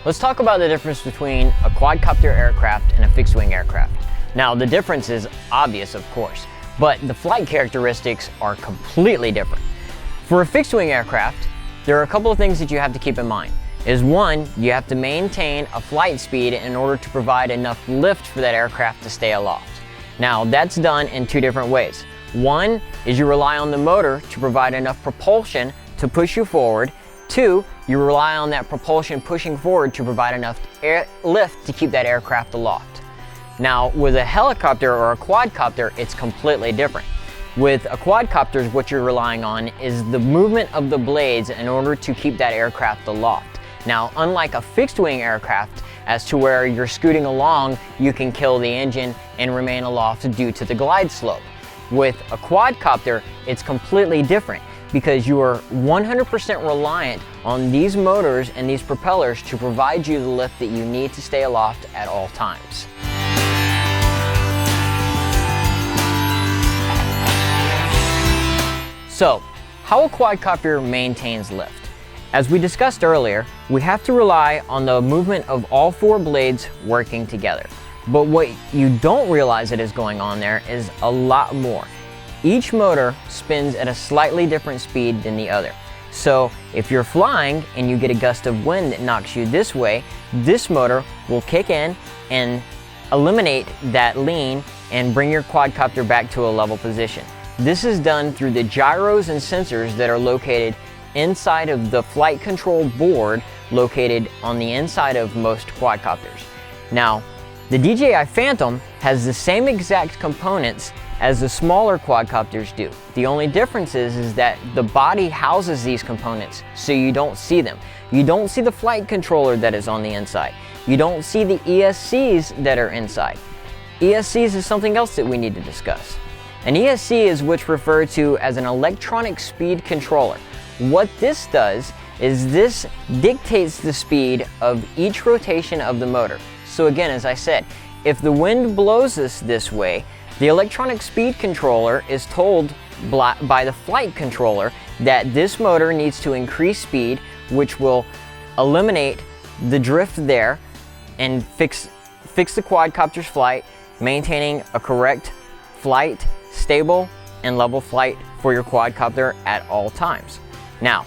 Let's talk about the difference between a quadcopter aircraft and a fixed-wing aircraft. Now, the difference is obvious, of course, but the flight characteristics are completely different. For a fixed-wing aircraft, there are a couple of things that you have to keep in mind. One, you have to maintain a flight speed in order to provide enough lift for that aircraft to stay aloft. Now, that's done in two different ways. One is you rely on the motor to provide enough propulsion to push you forward. Two, you rely on that propulsion pushing forward to provide enough lift to keep that aircraft aloft. Now, with a helicopter or a quadcopter, it's completely different. With a quadcopter, what you're relying on is the movement of the blades in order to keep that aircraft aloft. Now, unlike a fixed-wing aircraft, as to where you're scooting along, you can kill the engine and remain aloft due to the glide slope. With a quadcopter, it's completely different, because you are 100% reliant on these motors and these propellers to provide you the lift that you need to stay aloft at all times. So, how a quadcopter maintains lift? As we discussed earlier, we have to rely on the movement of all four blades working together. But what you don't realize that is going on there is a lot more. Each motor spins at a slightly different speed than the other. So if you're flying and you get a gust of wind that knocks you this way, this motor will kick in and eliminate that lean and bring your quadcopter back to a level position. This is done through the gyros and sensors that are located inside of the flight control board located on the inside of most quadcopters. Now, the DJI Phantom has the same exact components as the smaller quadcopters do. The only difference is that the body houses these components so you don't see them. You don't see the flight controller that is on the inside. You don't see the ESCs that are inside. ESCs is something else that we need to discuss. An ESC is what's referred to as an electronic speed controller. What this does is this dictates the speed of each rotation of the motor. So again, as I said, if the wind blows us this way, the electronic speed controller is told by the flight controller that this motor needs to increase speed, which will eliminate the drift there and fix the quadcopter's flight, maintaining a correct flight, stable and level flight for your quadcopter at all times. Now,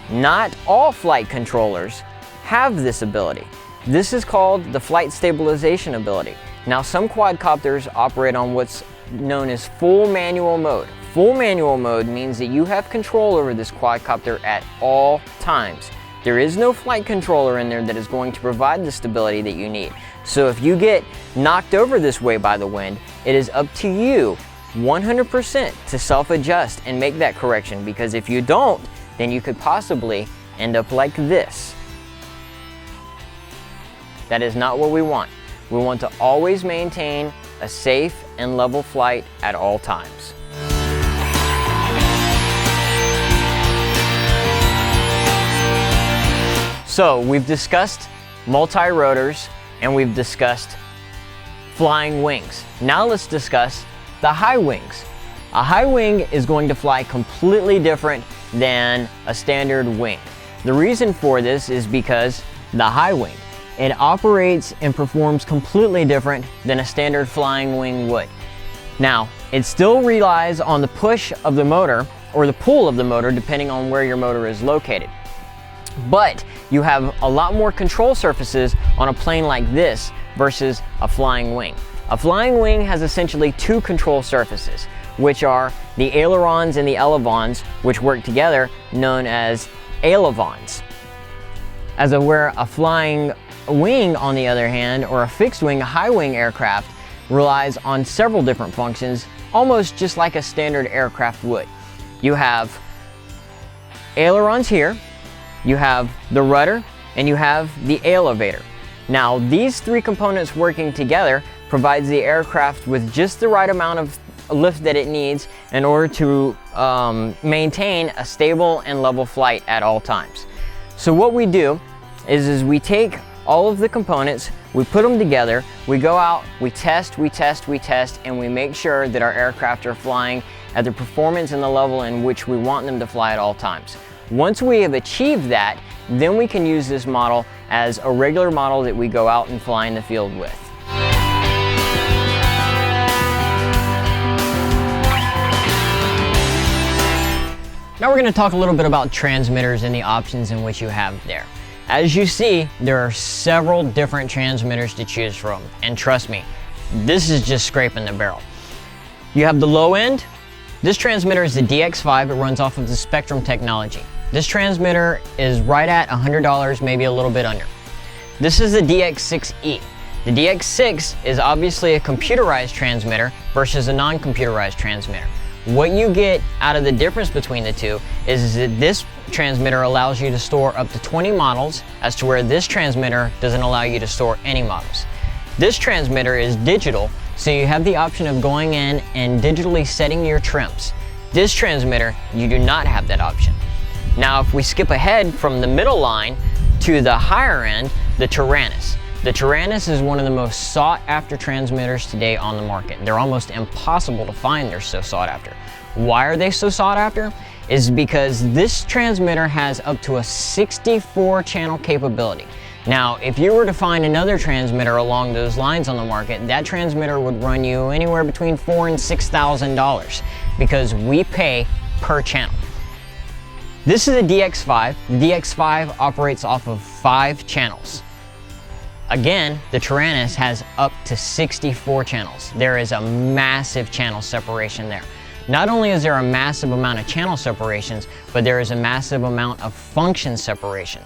not all flight controllers have this ability. This is called the flight stabilization ability. Now, some quadcopters operate on what's known as full manual mode. Full manual mode means that you have control over this quadcopter at all times. There is no flight controller in there that is going to provide the stability that you need. So if you get knocked over this way by the wind, it is up to you 100% to self-adjust and make that correction, because if you don't, then you could possibly end up like this. That is not what we want. We want to always maintain a safe and level flight at all times. So we've discussed multi-rotors and we've discussed flying wings. Now let's discuss the high wings. A high wing is going to fly completely different than a standard wing. The reason for this is because the high wing, it operates and performs completely different than a standard flying wing would. Now, it still relies on the push of the motor or the pull of the motor depending on where your motor is located. But you have a lot more control surfaces on a plane like this versus a flying wing. A flying wing has essentially two control surfaces, which are the ailerons and the elevons, which work together, known as ailerons. Where a flying wing, on the other hand, or a fixed wing, a high wing aircraft, relies on several different functions, almost just like a standard aircraft would. You have ailerons here, you have the rudder, and you have the elevator. Now, these three components working together provides the aircraft with just the right amount of lift that it needs in order to maintain a stable and level flight at all times. So what we do is we take all of the components, we put them together, we go out, we test, and we make sure that our aircraft are flying at the performance and the level in which we want them to fly at all times. Once we have achieved that, then we can use this model as a regular model that we go out and fly in the field with. Now we're going to talk a little bit about transmitters and the options in which you have there. As you see, there are several different transmitters to choose from, and trust me, this is just scraping the barrel. You have the low end. This transmitter is the DX5. It runs off of the Spectrum technology. This transmitter is right at $100, maybe a little bit under. This is the DX6E. The DX6 is obviously a computerized transmitter versus a non-computerized transmitter. What you get out of the difference between the two is that this transmitter allows you to store up to 20 models, as to where this transmitter doesn't allow you to store any models. This transmitter is digital, so you have the option of going in and digitally setting your trims. This transmitter, you do not have that option. Now, if we skip ahead from the middle line to the higher end, the Tyrannus. The Tyrannus is one of the most sought after transmitters today on the market. They're almost impossible to find, they're so sought after. Why are they so sought after? Is because this transmitter has up to a 64 channel capability. Now, if you were to find another transmitter along those lines on the market, that transmitter would run you anywhere between $4,000 and $6,000 because we pay per channel. This is a DX5. The DX5 operates off of 5 channels. Again, the Tyrannus has up to 64 channels. There is a massive channel separation there. Not only is there a massive amount of channel separations, but there is a massive amount of function separation.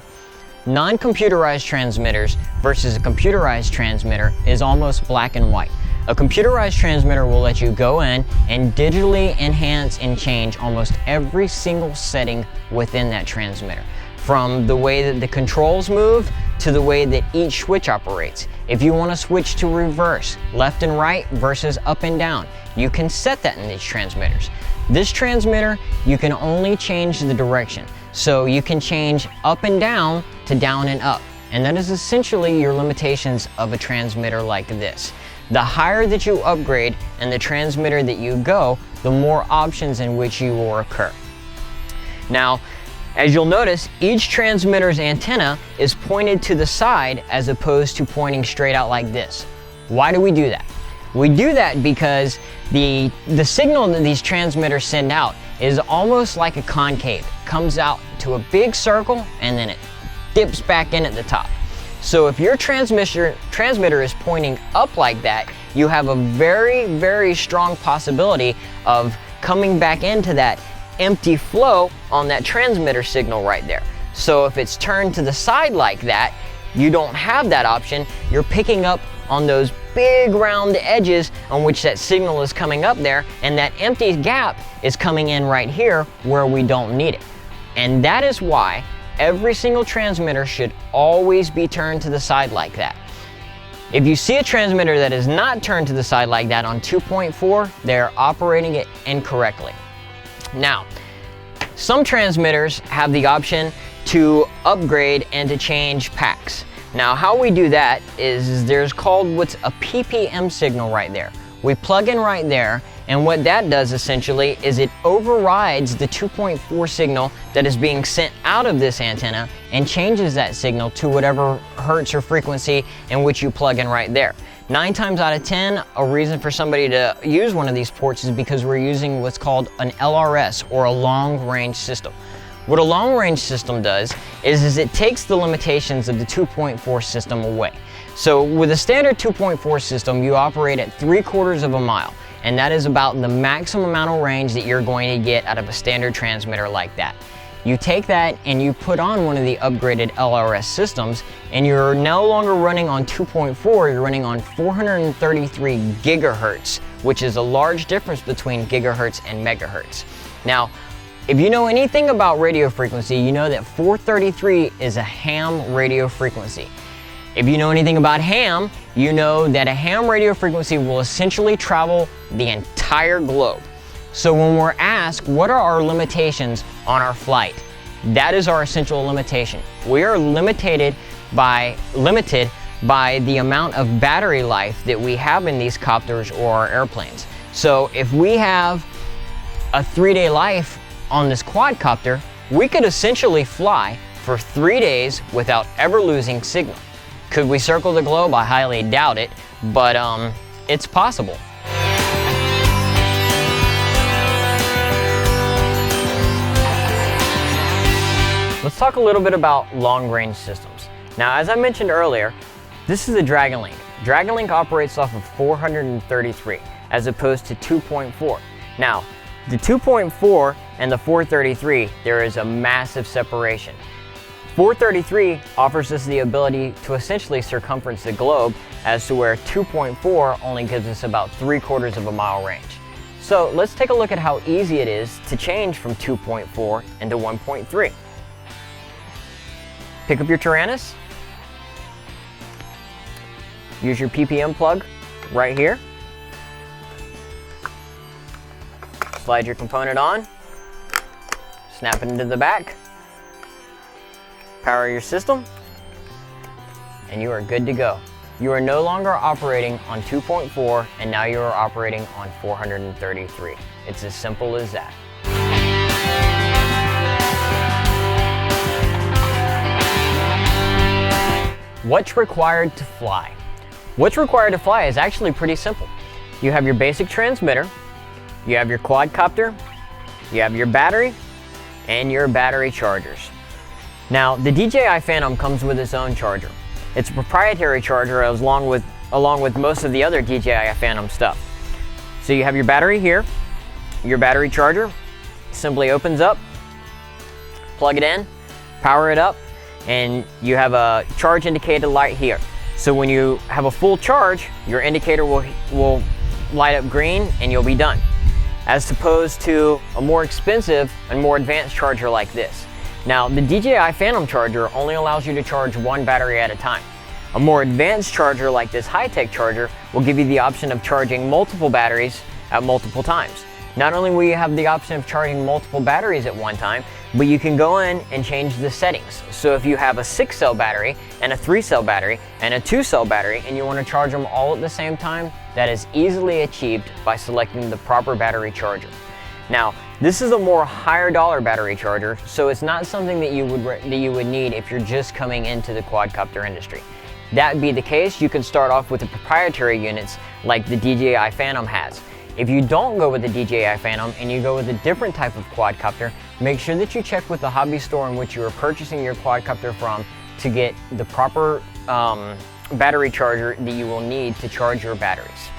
Non-computerized transmitters versus a computerized transmitter is almost black and white. A computerized transmitter will let you go in and digitally enhance and change almost every single setting within that transmitter. From the way that the controls move to the way that each switch operates. If you want to switch to reverse, left and right versus up and down, you can set that in these transmitters. This transmitter, you can only change the direction. So you can change up and down to down and up. And that is essentially your limitations of a transmitter like this. The higher that you upgrade and the transmitter that you go, the more options in which you will occur. Now, as you'll notice, each transmitter's antenna is pointed to the side as opposed to pointing straight out like this. Why do we do that? We do that because the signal that these transmitters send out is almost like a concave. Comes out to a big circle and then it dips back in at the top. So if your transmitter is pointing up like that, you have a very, very strong possibility of coming back into that empty flow on that transmitter signal right there. So if it's turned to the side like that, you don't have that option. You're picking up on those big round edges on which that signal is coming up there, and that empty gap is coming in right here where we don't need it. And that is why every single transmitter should always be turned to the side like that. If you see a transmitter that is not turned to the side like that on 2.4, they're operating it incorrectly. Now, some transmitters have the option to upgrade and to change packs. Now, how we do that is there's called what's a PPM signal right there. We plug in right there, and what that does essentially is it overrides the 2.4 signal that is being sent out of this antenna and changes that signal to whatever hertz or frequency in which you plug in right there. 9 times out of 10, a reason for somebody to use one of these ports is because we're using what's called an LRS, or a long-range system. What a long-range system does is it takes the limitations of the 2.4 system away. So with a standard 2.4 system, you operate at 3/4 of a mile, and that is about the maximum amount of range that you're going to get out of a standard transmitter like that. You take that and you put on one of the upgraded LRS systems, and you're no longer running on 2.4, you're running on 433 gigahertz, which is a large difference between gigahertz and megahertz. Now, if you know anything about radio frequency, you know that 433 is a ham radio frequency. If you know anything about ham, you know that a ham radio frequency will essentially travel the entire globe. So when we're asked what are our limitations on our flight, that is our essential limitation. We are limited by the amount of battery life that we have in these copters or our airplanes. So if we have a 3-day life on this quadcopter, we could essentially fly for 3 days without ever losing signal. Could we circle the globe? I highly doubt it, but it's possible. Let's talk a little bit about long-range systems. Now, as I mentioned earlier, this is a Dragon Link. Dragon Link operates off of 433 as opposed to 2.4. Now, the 2.4 and the 433, there is a massive separation. 433 offers us the ability to essentially circumference the globe, as to where 2.4 only gives us about 3/4 of a mile range. So let's take a look at how easy it is to change from 2.4 into 1.3. Pick up your Tyrannus, use your PPM plug right here, slide your component on, snap it into the back, power your system, and you are good to go. You are no longer operating on 2.4, and now you are operating on 433. It's as simple as that. What's required to fly? What's required to fly is actually pretty simple. You have your basic transmitter, you have your quadcopter, you have your battery, and your battery chargers. Now, the DJI Phantom comes with its own charger. It's a proprietary charger along with most of the other DJI Phantom stuff. So you have your battery here, your battery charger simply opens up, plug it in, power it up, and you have a charge indicator light here. So when you have a full charge, your indicator will light up green and you'll be done. As opposed to a more expensive and more advanced charger like this. Now, the DJI Phantom charger only allows you to charge one battery at a time. A more advanced charger like this high-tech charger will give you the option of charging multiple batteries at multiple times. Not only will you have the option of charging multiple batteries at one time, but you can go in and change the settings. So if you have a 6-cell battery and a 3-cell battery and a 2-cell battery and you want to charge them all at the same time, that is easily achieved by selecting the proper battery charger. Now, this is a more higher dollar battery charger, so it's not something that you would need if you're just coming into the quadcopter industry. That be the case, you can start off with the proprietary units like the DJI Phantom has. If you don't go with the DJI Phantom and you go with a different type of quadcopter, make sure that you check with the hobby store in which you are purchasing your quadcopter from to get the proper battery charger that you will need to charge your batteries.